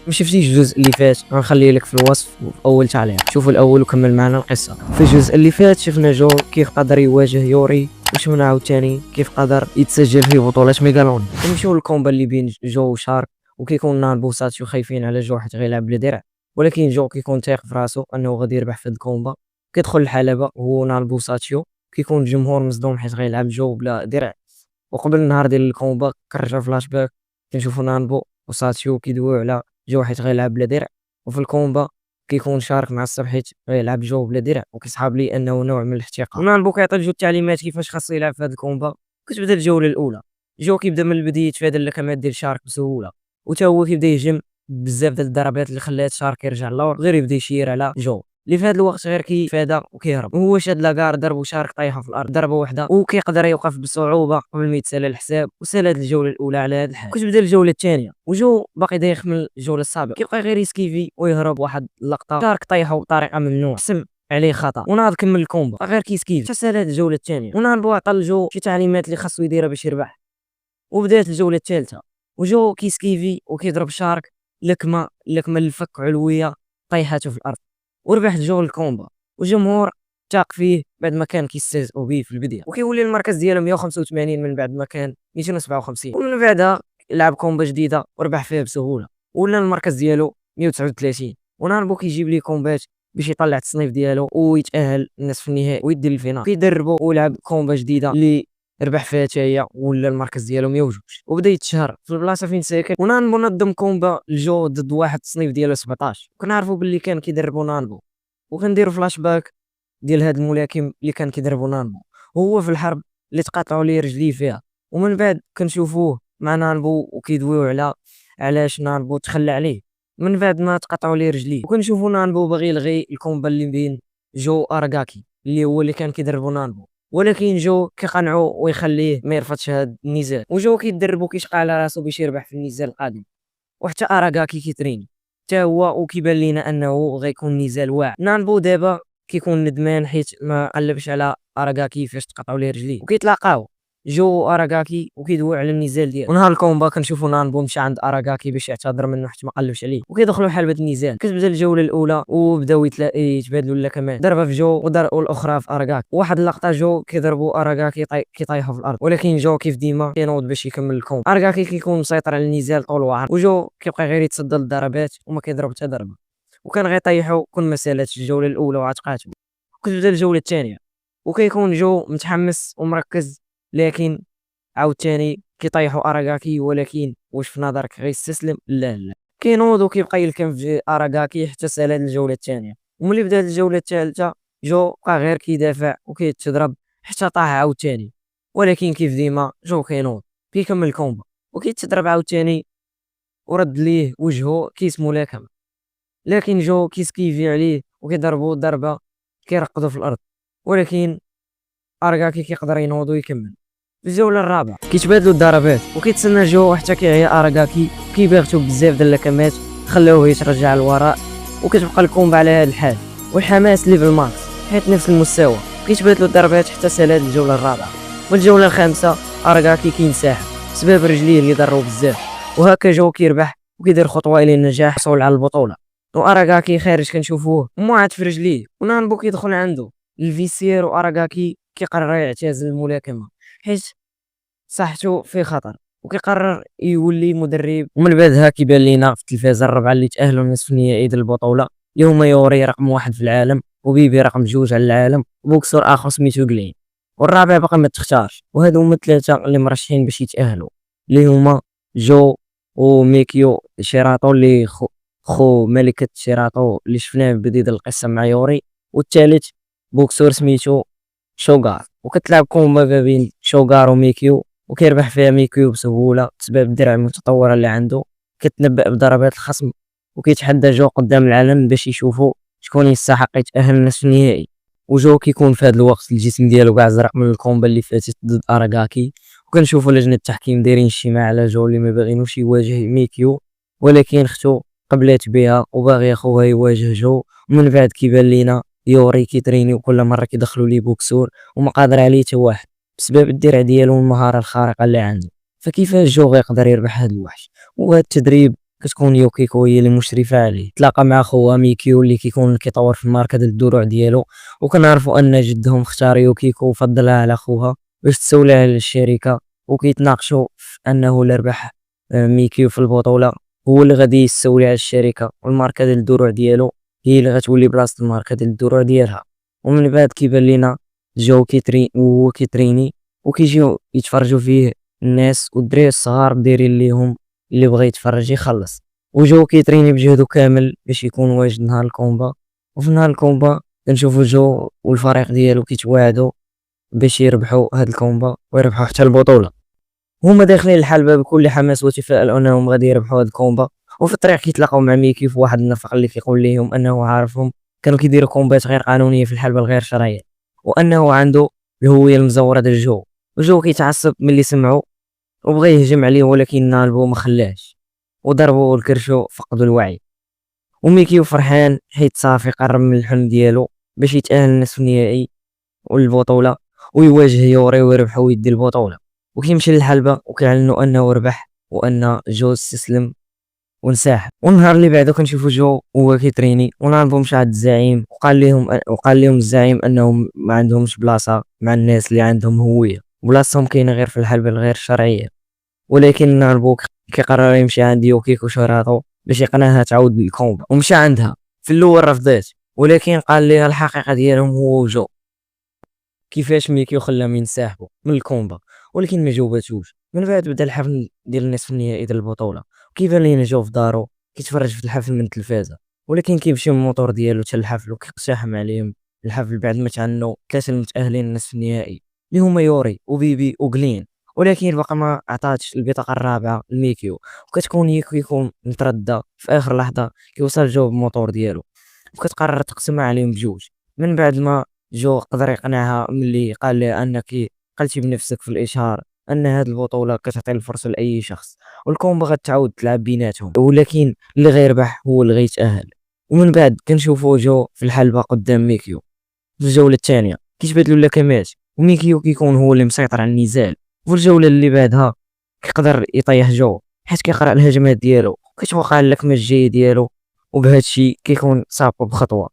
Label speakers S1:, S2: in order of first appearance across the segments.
S1: ما شفتيش الجزء اللي فات غنخليه لك في الوصف وفي اول تعليق. شوفوا الاول وكمل معنا القصه. في الجزء اللي فات شفنا جو كيف قدر يواجه يوري، وشفنا عاوتاني كيف قدر يتسجل في بطولة ميغالون. نمشيو للكومبا اللي بين جو وشارك، وكيكون نانبو وساتشيو خايفين على جو حيت غيلعب بلا درع، ولكن جو كيكون تايق في راسو انه غادي يربح في هاد الكومبا. كيدخل الحلبة هو نانبو وساتشيو، كيكون الجمهور مصدوم حيت غيلعب جو بلا درع. وقبل النهار ديال الكومبا كنرجع فلاش باك، كنشوفو نانبو وساتشيو كيدويو على جو حيت غيلعب بلا درع. وفي الكومبا كيكون شارك معصب حيت غيلعب جو بلا درع، وكيصحاب لي انه نوع من الاحتقار. ونانبو كيعطي جو التعليمات كيفاش خاصو يلعب في هذه الكومبا. كتبدا الجوله الاولى، جو كيبدا من البدايه يتفادى اللكمات ديال شارك بسهوله، وتا هو كيبدا يهجم بزاف ديال الضربات اللي خلات شارك يرجع للور، غير يبدا يشير على جو اللي في هذا الوقت غير كيفادا وكيهرب. وهو شاد لاكار ضربو شارك طايحه في الارض ضربه واحده، وكيقدر يوقف بصعوبه قبل ما يتسالى الحساب. وسال هذه الجوله الاولى على هذا الحال. كتبدا الجوله الثانيه وجو باقي دايخ من الجوله السابقه، كيبقى غير يسكيفي ويهرب. واحد اللقطه شارك طايحه بطريقه ممنوع، حسب عليه خطا، وناض كمل الكومبا غير كيسكيفي. حتى سال هذه الجوله الثانيه، ونانبو عطى لجو شي تعليمات اللي خاصو يديرها باش يربح. وبدات الجوله الثالثه وجو كيسكيفي وكيضرب شارك لكمه الفك علويه طيحته في الارض، وربح جو الكومبا. والجمهور تاق فيه بعد ما كان كيستهزئوا به في البدايه، وكيولي المركز ديالو 185 من بعد ما كان 257. ومن بعدها لعب كومبا جديده وربح فيها بسهوله، ولا المركز ديالو 139. ونانبو كيجيب ليه كومبات باش يطلع التصنيف ديالو ويتاهل النصف النهائي ويدير الفينال. كيدربو ولعب كومبا جديده اللي ربح فيها حتى هي، ولا المركز ديالو 102. وبدا يتشهر في البلاصه فين ساكن. ونانبو نظم كومبا الجو ضد واحد التصنيف ديالو 17، وكنعرفوا باللي كان كيدربو نانبو. وكنديروا فلاش باك ديال هاد الملاكم اللي كان كيدربو نانبو وهو في الحرب اللي تقاطعوا ليه رجليه فيها. ومن بعد كنشوفوه مع نانبو وكيدويو على علاش نانبو تخلى عليه من بعد ما تقاطعوا ليه رجليه. وكنشوفوا نانبو باغي يلغي الكومبا اللي بين جو اراغاكي اللي هو اللي كان كيدربو نانبو، ولكن جو كيقنعو ويخليه ما يرفضش هاد النزال. وجو كيدربو كيشقى على راسو باش يربح في النزال القادم. وحتى اراغاكي كيتريني حتى هو، وكيبان لينا انه غيكون نزال واعر. نانبو دابا كيكون ندمان حيت ما قلبش على اراغاكي فاش تقطعوا ليه رجليه، وكيتلاقاو جو اراغاكي وكيدويو على النزال ديالو. ونهار الكومبا كنشوفوا نانبو مشى عند اراغاكي باش يعتذر منه حيت ما قلبش عليه، وكيدخلوا حلبة النزال. كتبدا الجوله الاولى وبداو يتبادلوا اللكمات، ضربه في جو والاخرى في اراغاكي. واحد اللقطه جو كيضربوا اراغاكي كيطيحوا في الارض، ولكن جو كيف ديما كينوض باش يكمل الكومبا. اراغاكي كيكون مسيطر على النزال طول وعرض، وجو كيبقى غير يتصدى للضربات وما كيضرب حتى ضربه، وكان غيطيحوا كل ما سالات الجوله الاولى وعتقاتو. كتبدا الجوله الثانيه وكيكون جو متحمس ومركز، لكن عاوتاني كيطيحوا اراغاكي. ولكن واش في نظرك غيستسلم؟ لا لا، كينوض وكيبقى يلكم في اراغاكي حتى سالات الجوله الثانيه. وملي بدات الجوله الثالثه جو بقى غير كيدافع وكيتضرب حتى طاح عاوتاني، ولكن كيف ديما جو كينوض كيكمل الكومبا وكيتضرب عاوتاني ورد ليه وجهه كيس ملاكمه. لكن جو كيسكيفي عليه وكيضربو ضربه كيرقدو في الارض، ولكن اراغاكي كيقدر ينوض ويكمل. في الجوله الرابعه كيتبادلوا الضربات وكيتسنى جو حتى كيعيا اراغاكي، كيباغتو بزاف ديال اللكمات خلاوه يترجع للوراء. وكتبقى الكومبا على هذا الحال والحماس ليفل ماكس حيت نفس المستوى. كيتبادلوا الضربات حتى سالات الجوله الرابعه. والجوله الخامسه اراغاكي كينسحب بسبب رجليه اللي ضروا بزاف، وهكا جو كيربح وكيدير خطوه الى النجاح حصول على البطوله. واراغاكي خارج كنشوفوه موعد في رجليه، ونانبو كيدخل عنده الفيسير. واراغاكي كيقرر يعتزل الملاكمه حيت صحته في خطر، وكيقرر يولي مدرب. ومن بعدها كيبان لينا في التلفازه الربعه اللي تاهلوا لنصف النهائي ديال البطوله، اللي هما يوري رقم 1 في العالم، وبيبي رقم 2 على العالم، وبوكسور اخر سميتو جلين، والرابع باقي ما تختارش. وهادو هما الثلاثه اللي مرشحين باش يتاهلوا، اللي هما جو وميكيو شيراتو اللي خو ملكة شيراتو اللي شفناه بديد القصة مع يوري، والثالث بوكسور سميتو شوغار. وكتلعب كومبا ما بين شوغار وميكيو، وكيربح فيها ميكيو بسهولة بسبب الدرع المتطورة اللي عنده. كتنبأ بضربات الخصم، وكيتحدى جو قدام العلن باش يشوفوا شكون يستحق يتأهل لنصف النهائي. وجو كيكون في هذا الوقت الجسم ديالو كاع زرق من الكومبا اللي فاتت ضد اراغاكي. وكنشوفوا لجنة التحكيم دايرين اجتماع على جو اللي ما باغينوش يواجه ميكيو، ولكن اختو قبلات بها وباغي اخوها يواجه جو. ومن بعد كيبان لينا يوري كيتريني وكل مره كيدخلوا ليه بوكسور وما قادر عليه حتى واحد بسبب الدرع ديالو والمهاره الخارقه اللي عنده. فكيفاش جو غيقدر يربح هذا الوحش؟ وهذا التدريب كتكون يوكيكو هي اللي مشرفة عليه. تلاقى مع خوها ميكيو اللي كيكون كيطور في الماركة ديال الدروع ديالو، وكنعرفوا ان جدهم اختار يوكيكو وفضلها على خوها باش تسولي على الشركة، وكيتناقشوا في انه اللي ربح ميكيو في البطولة هو اللي غادي يستولي على الشركة، والماركة ديال الدروع ديالو هي اللي غتولي بلاصة الماركة ديال الدروع ديالها. ومن بعد كيبان لينا جو وهو كيتريني وكيجيو يتفرجوا فيه الناس والدراري الصغار دايرين ليهم اللي بغى يتفرج يخلص، وجو كيتريني بجهدو كامل باش يكون واجد نهار الكومبا. وفي نهار الكومبا كنشوفو جو والفريق ديالو كيتواعدوا باش يربحوا هاد الكومبا ويربحوا حتى البطولة. هما داخلين الحلبة بكل حماس وتفاؤل انهم غادي يربحوا هاد الكومبا، وفي الطريق كيتلاقاو مع ميكي في واحد النفق اللي كيقول لهم انه عارفهم كانوا كيديروا كومبات غير قانونيه في الحلبة الغير شرعية، وانه عنده الهوية المزورة ديال جو. وجو كيتعصب ملي سمعوا وبغى يهجم عليه، ولكن نالبو ما خلاش وضربوا والكرشو فقدوا الوعي. وميكيو فرحان حيت صافي قرب من الحلم ديالو باش يتأهل للنصف النهائي والبطولة ويواجه يوري ويربح ويدي البطولة. وكيمشي للحلبة وكيعلنوا انه ربح وان جو استسلم ونساحب. والنهار اللي بعده كنشوفوا جو هو كيتريني ونعرفو مشى عند الزعيم وقال لهم الزعيم انهم ما عندهمش بلاصه مع الناس اللي عندهم هويه، بلاصتهم كاينه غير في الحلبة الغير شرعيه. ولكن نعرفو كيقرر يمشي عند يوكيكو شيراتو باش يقنعها تعاود الكومبا، ومشى عندها. في الاول رفضات، ولكن قال ليها الحقيقه ديالهم هو وجو كيفاش ميكيو خلاهم ينسحبوا من الكومبا، ولكن ما جاوباتوش. من بعد بدا الحفل ديال النصف النهائي ديال البطوله، وكيبان لينا جو في دارو كيتفرج في الحفل من التلفازه، ولكن كيمشي من الموتور ديالو حتى الحفل وكيقتحم عليهم الحفل بعد ما تعنوا ثلاثه المتاهلين للنصف النهائي اللي هما يوري وبيبي وغلين. ولكن باقا ما عطاتش البطاقه الرابعه لميكيو، وكتكون يكون متردى. في اخر لحظه كيوصل جو بالموتور ديالو وكتقرر تقسمها عليهم بجوج. من بعد ما جو قدر يقنعها ملي قال لها انك قلتي بنفسك في الاشهار ان هذه البطوله كتعطي الفرصه لاي شخص، والكومبا غتعاود تلعب بيناتهم، ولكن اللي غيربح هو اللي غيتاهل. ومن بعد كنشوفوا جو في الحلبة قدام ميكيو في الجوله الثانيه كيتبادلوا اللكمات، وميكيو كيكون هو اللي مسيطر على النزال. وفي الجوله اللي بعدها كيقدر يطيح جو حيت كيقرا الهجمات ديالو وكيتوقع اللكمه الجايه ديالو، وبهذا الشيء كيكون سابقو بخطوه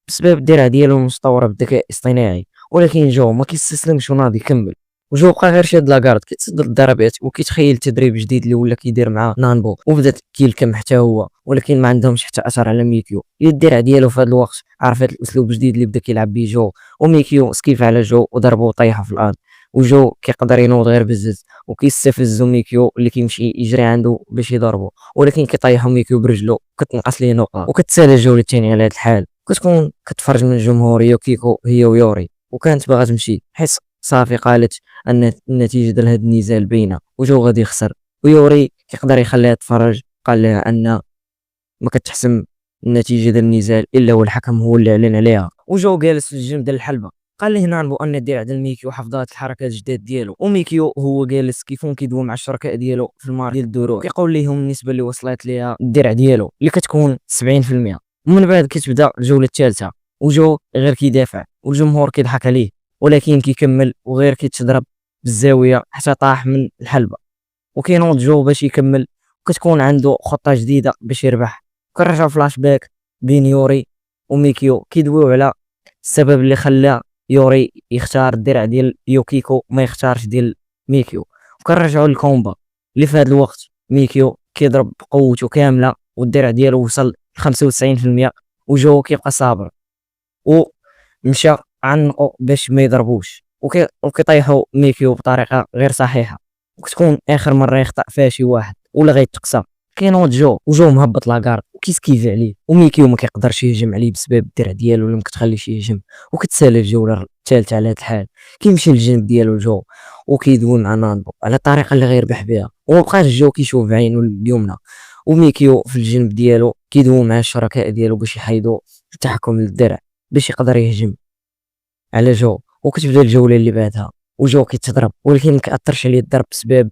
S1: بسبب الدرع ديالو المستوره بالذكاء الاصطناعي. ولكن جو ما كيستسلمش وناضي يكمل، وجو بقى غير شاد لاكارد كيتصدى الضربات وكيتخيل تدريب جديد اللي ولا كيدير مع نانبو، وبدا كيلكم حتى هو، ولكن ما عندهمش حتى اثر على ميكيو. الدرع ديالو في هذا الوقت عرفت الاسلوب الجديد اللي بدا كيلعب به جو، وميكيو سكيف على جو وضربو وطيحه في الارض. وجو كيقدر ينوض غير بزز وكيستفزو ميكيو اللي كيمشي يجري عنده باش يضربو، ولكن كيطيحو ميكيو برجلو كتنقص ليه نقطه. وكتسالى الجوله الثانيه على هذا الحال كتكون كتفرج من الجمهور يوكيكو هي ويوري، وكانت باغا تمشي حيت صافي قالت ان النتيجه ديال هذا النزال باينه وجو غادي يخسر. ويوري كيقدر يخليها تفرج، قال لها ان ما كتحسم النتيجه ديال النزال الا هو الحكم هو اللي اعلن عليها. وجو جالس في الجنب ديال الحلبه قال لي هنا ان الدرع ديال ميكيو حفظات الحركات الجداد ديالو، وميكيو هو جالس كيفون كيدوي مع الشركاء ديالو في المار ديال الدروع كيقول لهم النسبه اللي وصلت ليها الدرع ديالو اللي كتكون 70%. ومن بعد كتبدا الجوله الثالثه وجو غير كيدافع والجمهور كيضحك عليه، ولكن كيكمل وغير كيتضرب بالزاويه حتى طاح من الحلبه. وكينوض جو باش يكمل، وكتكون عنده خطه جديده باش يربح. كنرجعوا فلاش باك بين يوري وميكيو كيدويو على السبب اللي خلى يوري يختار الدرع ديال يوكيكو ما يختارش ديال ميكيو. وكنرجعوا للكومبا اللي في هذا الوقت ميكيو كيضرب بقوته كامله والدرع ديالو وصل 95%، وجو كيبقى صابر ومشى عنقو باش ما يضربوش وكيطيحوا ميكيو بطريقه غير صحيحه، وكتكون اخر مره يخطا فيها شي واحد ولا غيتقصى. كينوض وجو مهبط لاكارد وكيسكيف عليه، وميكيو ما كيقدرش يهجم عليه بسبب الدرع ديالو اللي ما كتخليش يهجم. وكتسالى الجوله الثالثه على هذا الحال كيمشي للجنب ديالو جو وكيدوي مع نانبو على الطريقه اللي غيربح بها، ومبقاش جو كيشوف بعينو اليمنى، وميكيو في الجنب ديالو كيدوي مع الشركاء ديالو باش يحيدوا التحكم للدرع باش يقدر يهجم على جو. وكتبدا الجوله اللي بعدها وجو كيتضرب، ولكن ما كاثرش عليه الضرب بسبب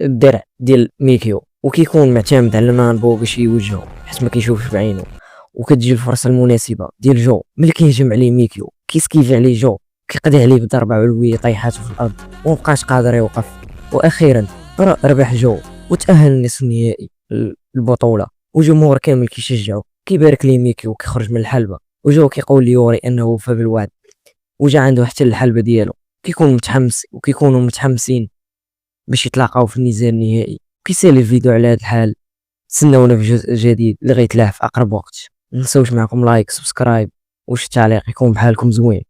S1: الدرع ديال ميكيو، وكيكون معتمد على نانبو باش يوجهو حيت ما كيشوفش بعينو. وكتجي الفرصه المناسبه ديال جو ملي كيهجم عليه ميكيو كيسكيف عليه جو كيقضي عليه بضربه علويه طيحاته في الارض ومبقاش قادر يوقف. واخيرا ربح جو وتاهل للنصف النهائي البطولة، والجمهور كامل كيشجعو، كيبارك ليه ميكي وكيخرج من الحلبة، وجاو كيقول ليوري انه وفى بالوعد، وجا عنده حتى الحلبة ديالو. كيكون متحمس وكيكونوا متحمسين باش يتلاقاو في النزال النهائي. كيسالي الفيديو على هذا الحال، تسناونا في جزء جديد اللي غيتلاه في اقرب وقت. منساوش معكم لايك سبسكرايب، وش التعليق يكون بحالكم زوين.